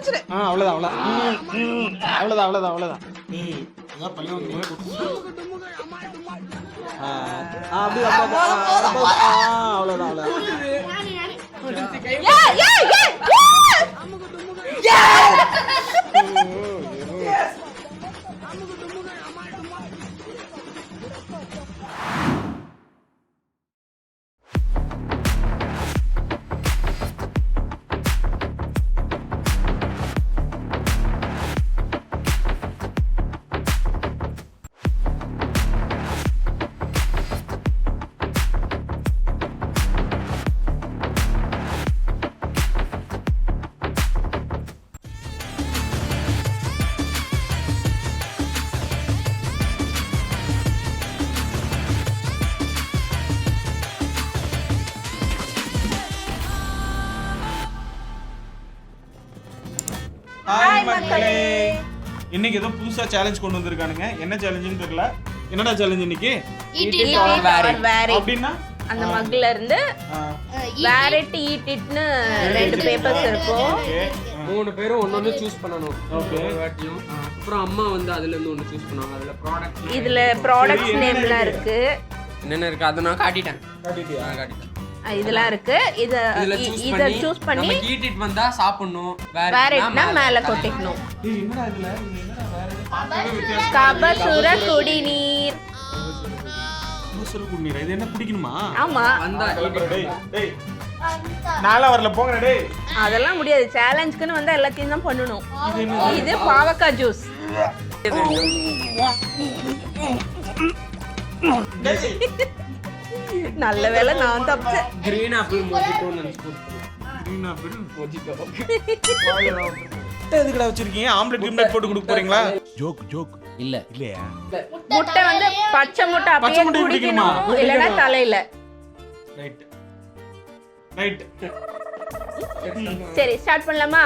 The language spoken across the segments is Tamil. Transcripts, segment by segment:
முடிச்சிடு. அவ்வளவுதான். ஏய் அதான் பள்ளி வந்து அப்படி அவ்வளவுதான். ஹாய் மக்களே. இன்னைக்கு ஏதோ புதுசா சேலஞ்ச் கொண்டு வந்திருக்கானுங்க. என்ன சேலஞ்சுன்னு தெரியல. என்னடா சேலஞ்ச் இன்னைக்கு? அப்படின்னா அந்த மக்ல இருந்து வேரிட் ஈட் இட்னு 2 பேப்பர்ஸ் இருக்கும். 3 பேரும் ஒன்னொன்னு சூஸ் பண்ணனும். ஓகே. அப்புறம் அம்மா வந்து அதுல இருந்து ஒன்னு சூஸ் பண்ணுவாங்க. அதுல ப்ராடக்ட் இதுல ப்ராடக்ட்ஸ் நேம்லாம் இருக்கு. என்னென்ன இருக்கு அத நான் காட்டிட்டேன். காட்டிட்டேன். இதெல்லாம் இருக்கு. இத சூஸ் பண்ணி ஈட் இட் வந்தா சாப்பிடணும். வேரிட்னா மேல கொட்டிக்கணும். ஏய் என்னடா இதுல? என்னடா வேற? கபசுர குடிநீர். கபசுர குடிநீர். இது என்ன குடிக்கணுமா? ஆமா. வந்தா டேய். நாளா வரல போங்கடா டேய். அதெல்லாம் முடியாது. சேலஞ்சுக்குன்னு வந்தா எல்லாத்தையும் தான் பண்ணனும். இது பாவக்காய் ஜூஸ். நல்ல வேளை நான் தப்பிச்சேன். கிரீன் ஆப்பிள் மோஜிட்டோ நினைச்சு கிரீன் ஆப்பிள் மோஜிட்டோ. எதுக்குடா வச்சிருக்கீங்க? ஆம்லெட் போட்டு கொடுக்க போறீங்களா? ஜோக் இல்லையா? முட்டை வந்து பச்சை முட்டை அப்படியே குடிக்கணும். இல்லனா தலையில. ரைட். சரி ஸ்டார்ட் பண்ணலாமா?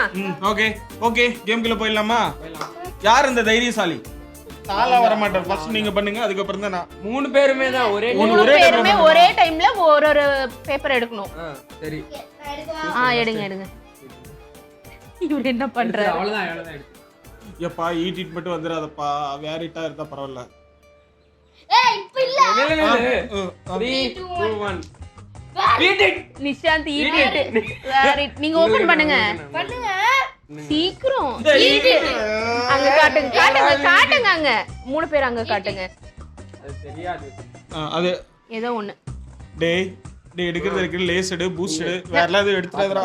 ஓகே கேம்க்குள்ள போயிடலாமா? யார் இந்த தைரியசாலி? நாளா வர மாட்டேன். ஃபர்ஸ்ட் நீங்க பண்ணுங்க, அதுக்கு அப்புறம் தான் நான். 3 பேருமே தான் ஒரே டைம்ல ஒரு பேப்பர் எடுக்கணும். சரி. எடுங்க. இவரு என்ன பண்றாரு? அவ்வளவுதான் எடுத்து. ஏப்பா ஈட் இட் மட்டும் வந்துராதப்பா. வேரிட்டா இருந்தா பரவாயில்ல. ஏய் இப்ப இல்ல. 3 2 1 eat it. Nishanth eat it. வேரிட் நீங்க ஓபன் பண்ணுங்க. சீக்கிரம் ஈட் இட். அங்க காட்டுங்க அங்க. 3 பேர் அங்க காட்டுங்க. அது தெரியாது. அது ஏதோ ஒண்ணு. டேய் எடுக்கிறது இருக்கு. லேஸ் எடு, பூஸ்ட் எடு. வேற எல்லாம் எடுத்துறதுடா.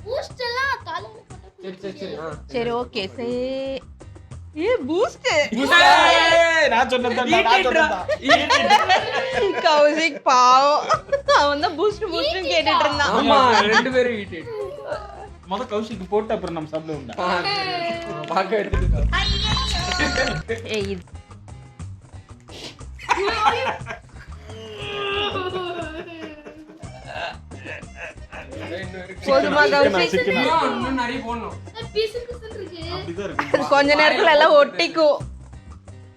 பூஸ்ட் எல்லாம் தலையில போட்டு. சரி ஓகே. பூஸ்ட். நான் சொன்னேன்டா. கௌசிக் பாவம். அவன் தான் பூஸ்ட் கேட்டுட்டு இருந்தான். ஆமா 2 பேரும் ஈட் இட். முத கௌஷிக்கு போட்டு அப்புறம் நம்ம சாப்பிடுவோம்டா. பாக்க எடுத்துட்டு. ஏய் போதுமா கௌசிக்? இன்னும் நிறைய போடணும். பீசுக்கு இருக்கு. அப்படிதான் இருக்கு. கொஞ்ச நேரத்துல எல்லாம் ஒட்டிக்கும்.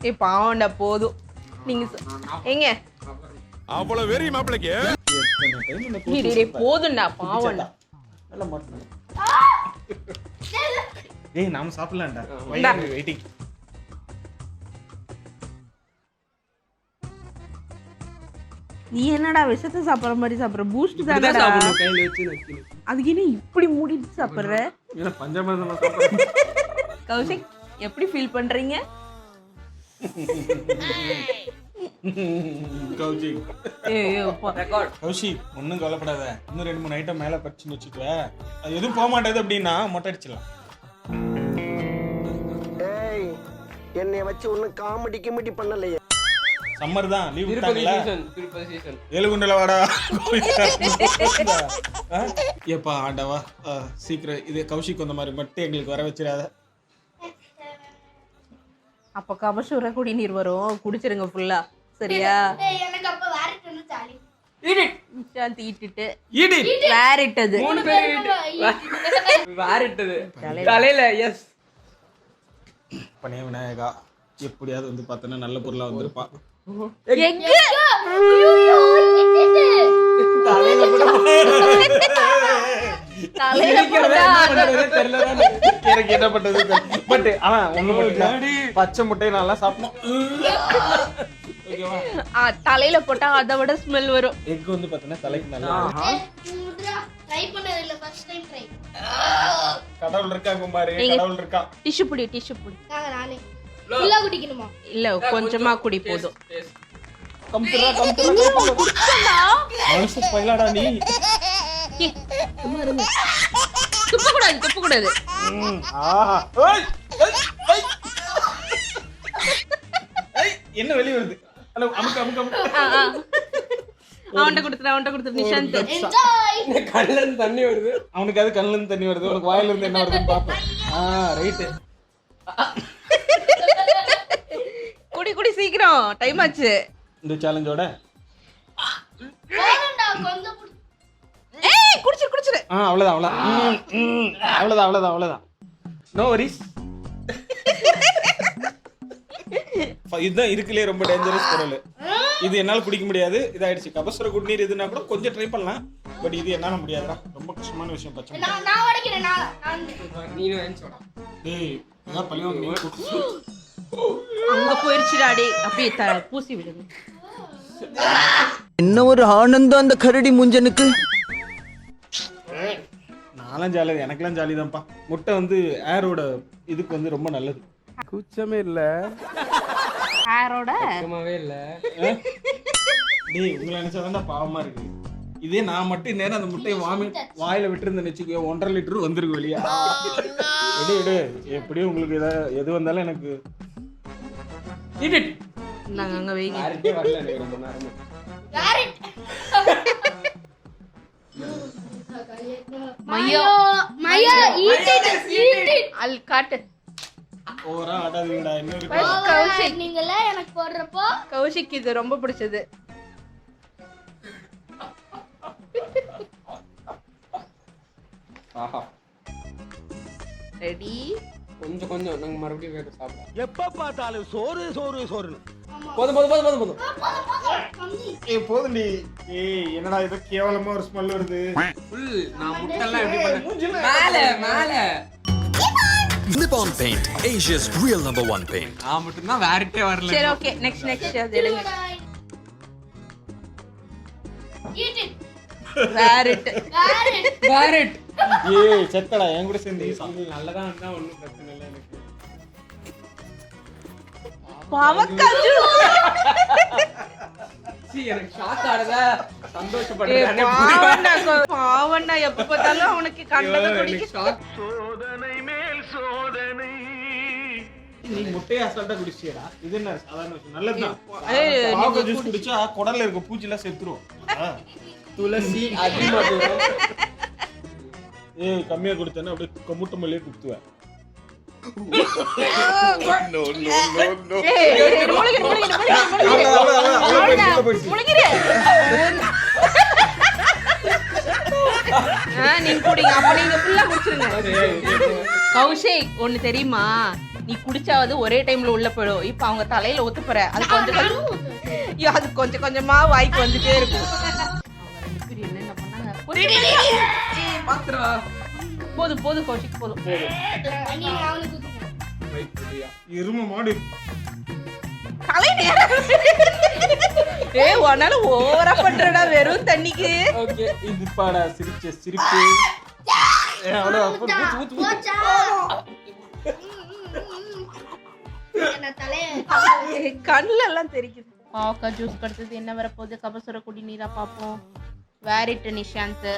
ஏய் பாவம்டா போதும். நீங்க எங்க அவ்வளவு வெறி மாப்பிளைக்கு. டேய் போதும்டா பாவம்டா. நல்லா மாட்டணும். ஏய் நாம சாப்பிடலாம்டா. வெயிட்டிங். நீ என்னடா விஷத்தை சாப்பிடுற மாதிரி சாப்பிடுற? பூஸ்ட் தானடா சாப்பிடணும் கையில வச்சு. அதுக்கு என்ன இப்படி மூடிட்டு சாப்பிடுற? ஏன்னா பஞ்சாமிர்தம் சாப்பிடுறேன். கௌசிக் எப்படி ஃபீல் பண்றீங்க? கௌஷிக் ஒன்னும் கவலைப்படாத. இன்னும் 2-3 ஐட்டம் மேல பறிச்சுன்னு வச்சுக்க. அது எதுவும் போக மாட்டேது அப்படின்னா மொட்டை அடிச்சிடலாம். என்னைய வச்சு ஒன்னும் காமெடி பண்ணலையே. சம்மர் தான் லீவ் விட்டாங்கல. திருப்பதி சீசன். ஏழுகுண்டல வாடா. ஏப்பா ஆண்டவா சீக்கிரம் இது கௌஷிக் வந்த மாதிரி மட்டும் எங்களுக்கு வர வச்சிடாத. அப்ப கபசுர குடிநீர் வரும். குடிச்சிருங்க ஃபுல்லா. சரியா? எனக்கு அப்ப வேரிட் என்ன சாலி. Eat it. நிஷாந்த் ஈட்டிட்டு. Eat it. வேரிட்டது. 3 பேர் ஈட். வேரிட்டது. தலையில எஸ். பனே விநாயகா எப்படியாவது வந்து பார்த்தனா நல்ல பொருளா வந்திருப்பா. எக். தலையில கூட தலையில போட்டா எனக்கு என்ன பண்றது பட் அவன் ஒண்ணு மட்டும் பச்சை முட்டையை நல்லா சாப்பிடணும். ஓகேவா? தலையில போட்டா அதை விட ஸ்மெல் வரும். எக் வந்து பாத்தீங்கன்னா தலைக்கு நல்லா ட்ரை பண்ணது இல்ல, ஃபர்ஸ்ட் டைம் ட்ரை. கடவுள் இருக்காங்க பாரு, கடவுள் இருக்கா. டிஷ்யூ புடி நானே ஃபுல்லா குடிக்கணுமா? இல்ல கொஞ்சமா குடி போதும். கம்ப்யூட்டரா மனசு பைலாடா நீ. துப்ப கூடாது. ஆஹா என்ன வெளிய வருது? ஹலோ அமுக்கு அவன்கிட்ட கொடுத்துரு நிஷாந்த். என்ஜாய். கண்ணுல இருந்து தண்ணி வருது. அவனுக்கு அது கண்ணுல இருந்து தண்ணி வருது, உனக்கு வாயில இருந்து என்ன வருதுன்னு பாப்பேன். ரைட்டு. குடி சீக்கிரம், டைம் ஆச்சு. இந்த சேலஞ்சோட போறடா கொஞ்சம் குடி. ஏய் குடிச்சிரு. அவ்வளவுதான். No worries. இதுதான் இருக்குலே ரொம்ப டேஞ்சரஸ் பொருள். இது என்னால குடிக்க முடியாது, இதாயிடுச்சு. கபசுர குடிநீர் இதுனா கூட கொஞ்சம் ட்ரை பண்ணலாம், பட் இது என்னால முடியாதுடா. ரொம்ப கஷ்டமான விஷயம். பச்சை நான் உடைக்கிறேன். நான் நீனு வேணும்டா. டேய் இதான் பழியும் நீ குடி. அங்க போயிருச்சுடா டேய். அப்படியே பூசி விடுங்க. என்ன ஒரு ஆனந்தம் அந்த கரடி முஞ்சனுக்கு. நானும் ஜாலி, எனக்கெல்லாம் ஜாலி தான்ப்பா. முட்டை வந்து ஏரோட இதுக்கு வந்து ரொம்ப நல்லது. குச்சமே இல்ல, ஹேரோட சுத்தமாவே இல்ல. டேய் உங்களை நினைச்சாதான்டா பாவமா இருக்கு. இதே நான் மட்டும் நேரம் அந்த முட்டையை வாயில விட்டுருந்தேன்னு வச்சுக்கோ, 1.5 லிட்டர் வந்துருக்கு வெளியா. எடு எப்படியும் உங்களுக்கு எது வந்தாலும் எனக்கு நாங்க அங்க வெயிங்க. யாருக்கே வரல எனக்கு ரொம்ப நேரமா. கேரட். Mayo eat it. அல் காட்டு. ஓவரா ஆடாதீங்கடா. இன்னொரு கௌஷிக் நீங்கள எனக்கு போடுறப்போ கௌஷிக் இது ரொம்ப பிடிச்சது. ஆஹா ரெடி. கொஞ்சம் நாங்க மறுபடியும் வேற சாப்பிடலாம். எப்ப பார்த்தாலும் சோறு. போதும். போதும். ஏய் என்னடா இது கேவலமா ஒரு ஸ்மெல் வருது. ஃபுல் நான் முட்டெல்லாம் எப்படி பண்ணேன்? மேல Nippon Paint, Asia's real #1 paint. நான் மட்டும் தான் வேறட்டே வரல. சரி ஓகே, நெக்ஸ்ட் அது எடுங்க. eat it. வேரட். ஏய் செத்தடா என் கூட சேர்ந்து இது நல்லதா இருந்தா ஒண்ணும் பிரச்சனை இல்ல எனக்கு. பாவக்காய். எனக்கு ஷாக் ஆறதா சந்தோஷப்படுறேன். பாவண்ணா எப்ப பார்த்தாலும் அவனுக்கு கண்டத குடிக்க. சோதனை மேல் சோதனை. நீ முட்டையை அசால்ட்டா குடிச்சியடா. இது என்ன சாதாரண விஷயம்? நல்லதுதான். ஏய் பாவக்காய் ஜூஸ் குடிச்சா குடல்ல இருக்க பூச்சி எல்லாம் செத்துரும். துளசி அதிமது. ஏய் கம்மியா குடிச்சேன்னா அப்படியே முட்டை மல்லியே குடுத்துவேன். நீங்க குடிங்க, அப்ப நீங்க ஃபுல்லா குடிச்சிருங்க. கௌஷிக் ஒண்ணு தெரியுமா, நீ குடிச்சாவது ஒரே டைம்ல உள்ள போயிடும். இப்ப அவங்க தலையில ஒத்து போற, அது கொஞ்சம் கொஞ்சமா வாய்க்கு வந்துட்டே இருக்கும். என்ன பண்ணாங்க? போதும் கௌஷிக் போதும். எருமை மாடு தலை நேரம். ஏய் உன்னால ஓவரா பண்றடா வெறும் தண்ணிக்கு. ஓகே இது பாடா சிரிச்ச சிரிப்பு. கண்ணுல எல்லாம் தெரிக்குது. பாவக்காய் ஜூஸ் கடுத்தது என்ன வரப்போகுது? கபசுர குடிநீரா பாப்போம். வேரிட் நிஷாந்த்.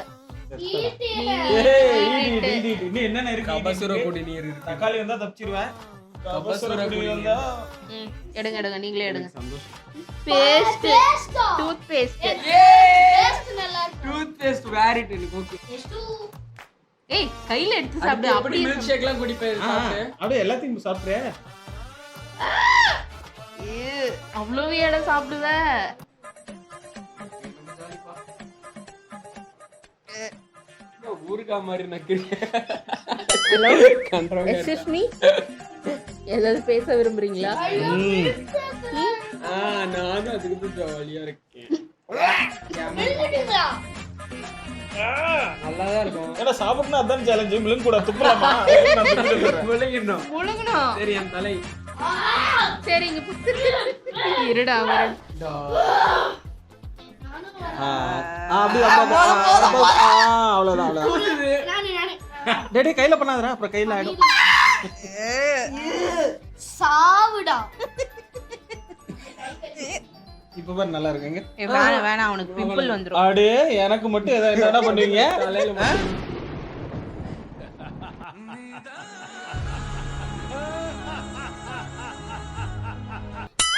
என்னென்ன இருக்கு? கபசுர குடிநீர் இருக்கு. தக்காளி வந்தா தப்பிச்சிருவேன். கபசுர குடிநீர் வந்தா எடுங்க நீங்களே எடுங்க. சந்தோஷம். Paste, tooth paste. Tooth paste வேரிட் எனக்கு ஓகே. ஏய் கையில எடுத்து சாப்பிடு. அப்படி மில்க் ஷேக்லாம் குடிப்பேன் சாப்பிட்டு. அப்படியே எல்லாத்தையும் சாப்பிடுறே. அவ்வளவு இடம் சாப்பிடுவ? ஊருக்கா மாதிரி நக்கு. ஹலோ எக்ஸ்கியூஸ் மீ, ஏதாவது பேச விரும்புறீங்களா? நானும் அதுக்கு ஜாலியா இருக்கேன். நல்லாதான் இருக்கும். ஏன்னா சாப்பிடணும் அதான் சேலஞ்சு. முழுங்க கூட துப்பலாமா? நான் துப்பிட்டு விழுங்கிடணும். முழுங்கணும். சரி என் தலை. சரி இங்க புத்து. இருடா வரேன். அவ்வளவுதான். டேய் கையில பண்ணாதடா, அப்புறம் கையில ஆயிடும். சாவுடா. இப்ப பாரு நல்லா இருக்குங்க. வேணாம் அவனுக்கு பிம்பிள் வந்துரும். அடே எனக்கு மட்டும் என்னடா பண்ணுவீங்க? தலையில மட்டும்.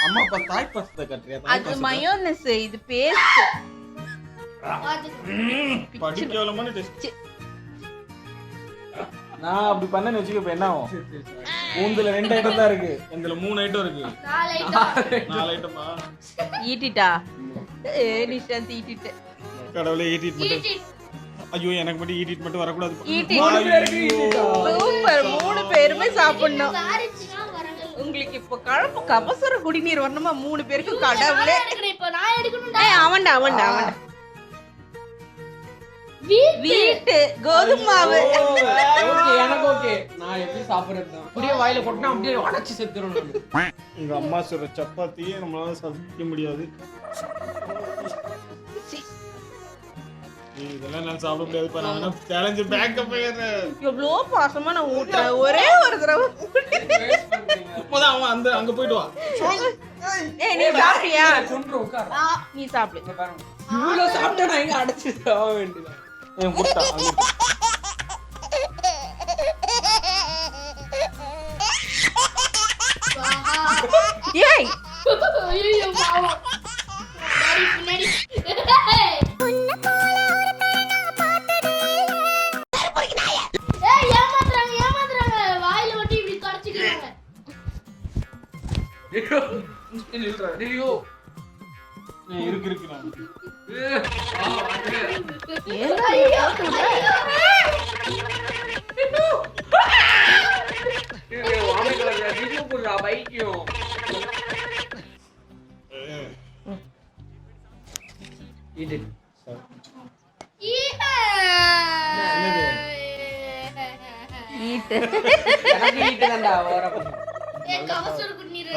அம்மா அப்பா தாய் பாசத்தை கட்டுறியா? அது மயோனஸ், இது பேஸ்ட். படிக்கவலமான டெஸ்ட். நான் அப்படி பண்ணேன்னு வச்சுக்க இப்ப என்ன ஆகும்? உந்துல 2 ஐட்டம் தான் இருக்கு, இதுல 3 ஐட்டம் இருக்கு. 4 ஐட்டமா? ஈட்டிட்டா? நிஷாந்த் ஈட்டிட்டு. கடவுளே ஈட்டிட் மட்டும். ஐயோ எனக்கு மட்டும் ஈட்டிட் மட்டும் வரக்கூடாது. சூப்பர், 3 பேருமே சாப்பிடணும். உங்களுக்கு இப்ப கலப்பு கபசுர குடிநீர் வரணுமா 3 பேருக்கு? கடவுளே. இப்ப நான் எடுக்கணும்டா. அவன்டா வீட்டு கோதுமை மாவு. ஓகே எனக்கு ஓகே. நான் எப்படி சாப்பிடுறது தான். அப்படியே வாயில போட்டா அப்படியே உடைச்சு செத்துறோம் நானு. எங்க அம்மா சொல்ற சப்பாத்தியே நம்மளால சாப்பிட முடியாது. இதெல்லாம் நான் சாப்பிட முடியாது. பாருங்க சேலஞ்ச் பேக்கப் ஏறேன். எவ்வளோ பாசமா நான் ஊட்டுறேன். ஒரே ஒரு தடவை இப்போதான் அவன் அந்த அங்க போயிட்டு வா. ஏய் நீ சாப்பிட்டியா? கொன்று உட்கார். நீ சாப்பிடு. இங்க பாருங்க. இவ்வளவு சாப்பிட்டா நான் எங்க அடைச்சு சாவ வேண்டியது. ஏன் குட்டா ஏய் ஐயோ பாவம். பின்னாடி ஏமாத்துறாங்க. வாயில ஒட்டி இப்படி கடிச்சிக்கிறாங்க. ஐயோ இருக்கு நான்.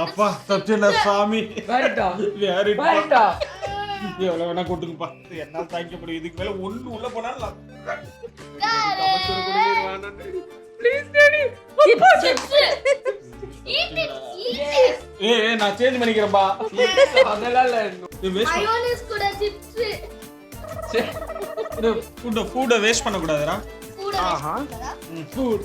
அப்பா சத்தியனா சாமி வரட்டா. வேறிட்டா. எவ்வளவு வேணா கொட்டுங்கப்பா. என்னால தாங்கிக்க முடியும். இதுக்கு மேல ஒண்ணு உள்ள போனாலும் ப்ளீஸ் டாடி. ஏய் நான் சேஞ்ச் பண்ணிக்கிறேன்பா. அதெல்லாம் இல்ல. மயோனைஸ் கூட சிப்ஸ். ஃபுட் வேஸ்ட் பண்ண கூடாதுடா. ஃபுட்.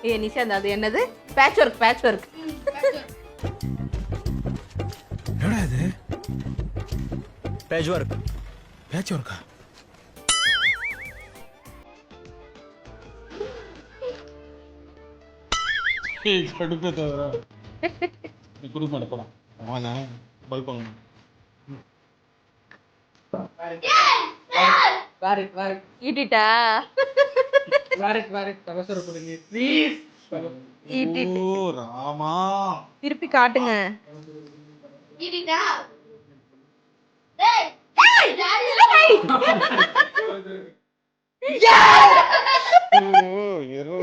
ஏய் நிஷாந்த் அது என்னது? Patch work. என்னடா இது? Patch work. பேட்ச் ஒர்க்கா? ஏய் கடுப்பே தவிர நீ குடுக்க மாட்டே போடா. வாங்க பல்பங்க. வாரட். ஈட்டிட்டா? வாரட். கபசுர குடிநீர் ப்ளீஸ். ஈட்டிட்டு. ஓ ராமா. திருப்பி காட்டுங்க. இடிடா. டேய் டாடி. ஓ ஏரோ.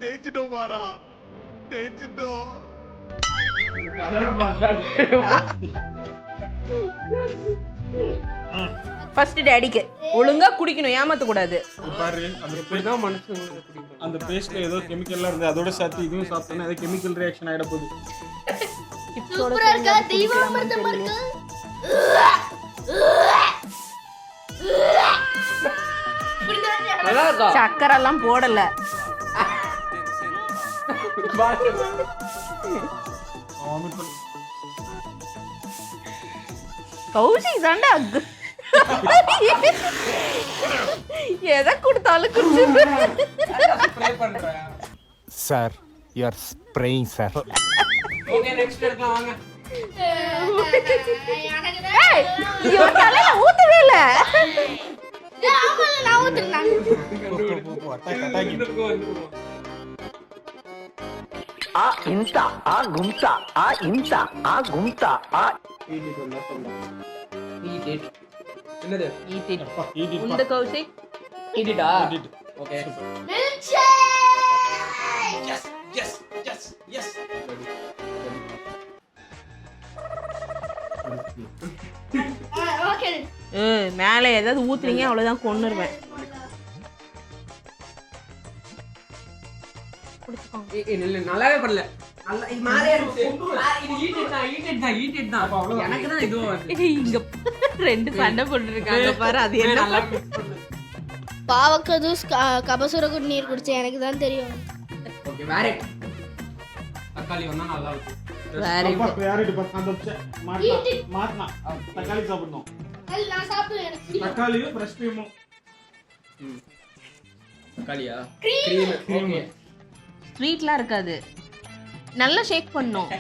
டேச்சிட்டோம் மாறா. டேச்சிட்டோம். ஃபர்ஸ்ட் டாடிக்கு ஒழுங்கா குடிக்கணும், ஏமாத்த கூடாது. பாரு இப்படிதான் மனுஷங்களுக்கு பிடிக்கும். அந்த பேஸ்ட்ல ஏதோ கெமிக்கல்லாம் இருந்து அதோட சேர்த்து இதுவும் சாப்பிட்டேன்னா அது கெமிக்கல் ரியாக்ஷன் ஆயிட போகுது. சூப்பரா இருக்கா? தீவாமிர்தமா இருக்கா? நல்லா இருக்கா? சக்கரை எல்லாம் போடல. கௌஷிக் தாண்டா எதை கொடுத்தாலும் குடிச்சு. ஸ்ப்ரே பண்றேன். Sir you are spraying sir. Okay next எடுக்கலாம் வாங்க. ஏய் இவன் தலையில ஊத்தவே இல்ல. ஆமால நான் ஊத்துறேன். போ அட்டாக். ஆ இன்தா ஆ கும்தா ஆ இன்தா ஆ கும்தா ஆ ஈட்டிட்டு வந்தா சொல்றேன். ஈட்டிட். என்னது? Eat it. அப்பா, eat it, உண்டு பா. கௌஷிக். ஈட்டிட்டா? Eat it. Okay. Milk shake Yes, yes, yes, yes. Okay மேலே ஏதாவது ஊத்துறீங்க அவ்வளவுதான் கொன்னுருவேன். இல்ல நல்லாவே பண்ணல. நல்லா இது மாதிரியே இருக்கு. இது ஈட்டிட் தான். எனக்கு தான் இதுவும் வருது. இங்க 2 சண்டை போட்டுருக்காங்க பாரு. அது என்ன நல்லா பாவக்க ஜூஸ் கபசுர நீர் குடிச்சேன் எனக்கு தான் தெரியும். ஓகே வேற தக்காளி வந்தா நல்லா இருக்கும். Very அப்பா, good. யார்கிட்ட பார்த்து அந்த வச்ச? மாட்டினா. தக்காளி சாப்பிடணும். நான் சாப்பிடுவேன் எனக்கு பிடிக்கும். தக்காளியும் ஃப்ரெஷ் கிரீமும். தக்காளியா? Cream. ஓகே. ஸ்வீட்லாம் இருக்காது. நல்லா ஷேக் பண்ணணும்.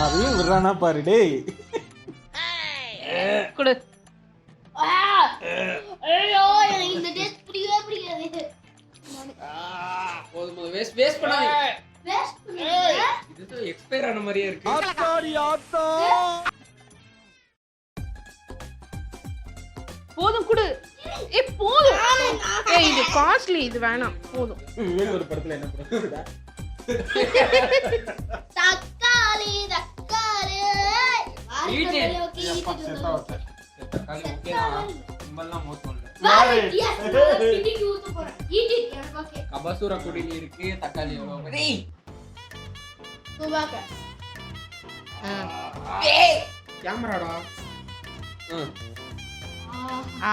அதையும் விடுறானா பாரு டேய். குடு. ஐயோ எனக்கு இந்த டேஸ்ட் பிடிக்கவே பிடிக்காது. போதும் வேஸ்ட் பண்ணாதீங்க. வேஸ்ட் பண்ணுங்க. இது எக்ஸ்பயர் ஆன மாதிரியே இருக்கு. போதும் குடு. போதும். இது காஸ்ட்லி, இது வேணாம். போதும். விவேக் ஒரு படத்துல என்ன பண்ணுறா? தக்காளி தக்காளி Eat it. அப்பா, செத்தா வச்ச. தக்காளி ஓகே தான். ரொம்பலாம் மோசம் இல்ல. கபசூர குடிநீருக்கு தக்காளி எவ்வளவு? டேய் கேமராடா. ஆ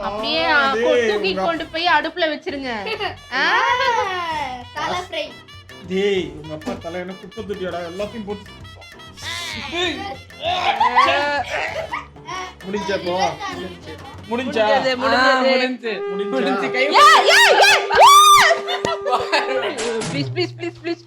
அப்படியே தூக்கி கொண்டு போய் அடுப்புல வச்சிருங்க. டேய், உங்க அப்பா தலை என்ன குப்பை தொட்டியாடா? எல்லாத்தையும் போட்டு முடிஞ்சப்போ முடிஞ்சா முடிஞ்சது. கை ப்ளீஸ்.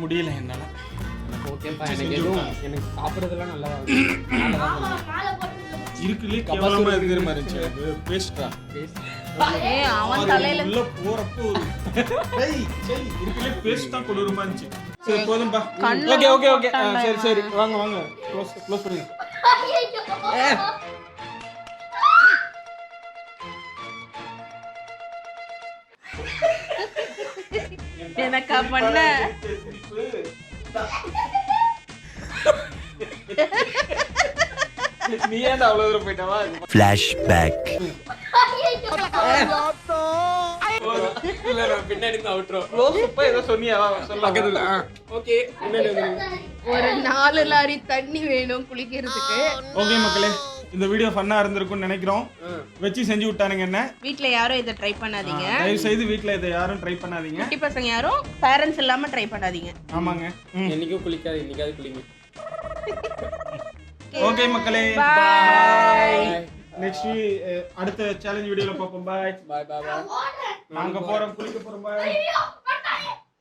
முடியல என்னால. ஓகேப்பா எனக்கு சாப்பிடுறதெல்லாம் நல்லா இருக்குல்லே கேவலமா இருக்கிற மாதிரி இருந்துச்சு. அது பேஸ்ட்ரா. அவன் தலையில உள்ள போறப்போ டேய் சரி இருக்குல்லே பேஸ்ட் தான் கொடூரமா இருந்துச்சு. சரி போதும்பா. ஓகே சரி வாங்க க்ளோஸ் பண்ணுங்க. எனக்கா பண்ண நீ ஏன்டா அவ்வளவு தூரம் போயிட்டவா? Flashback. இல்ல நான் பின்னாடி இருந்து அவுட்ரோ. க்ளோஸ் அப்ப ஏதோ சொன்னியா? பக்கத்துல ஓகே பின்னாடி வந்து ஒரு 4 லாரி தண்ணி வேணும் குளிக்கிறதுக்கு. ஓகே மக்களே, இந்த வீடியோ ஃபன்னா இருந்திருக்கும்னு நினைக்கிறோம். வெச்சி செஞ்சு விட்டானுங்க என்ன. வீட்ல யாரும் இதை ட்ரை பண்ணாதீங்க. தயவு செய்து வீட்ல இதை யாரும் ட்ரை பண்ணாதீங்க. குட்டி பசங்க யாரும் பேரண்ட்ஸ் இல்லாம ட்ரை பண்ணாதீங்க. ஆமாங்க. என்னைக்கும் குளிக்காது, இன்னைக்காவது குளிங்க. ஓகே மக்களே, Bye. நெக்ஸ்ட் அடுத்த சேலஞ்ச் வீடியோல பார்ப்போம். பாய். பாய். நாங்க போறோம், குளிக்க போறோம். பாய்.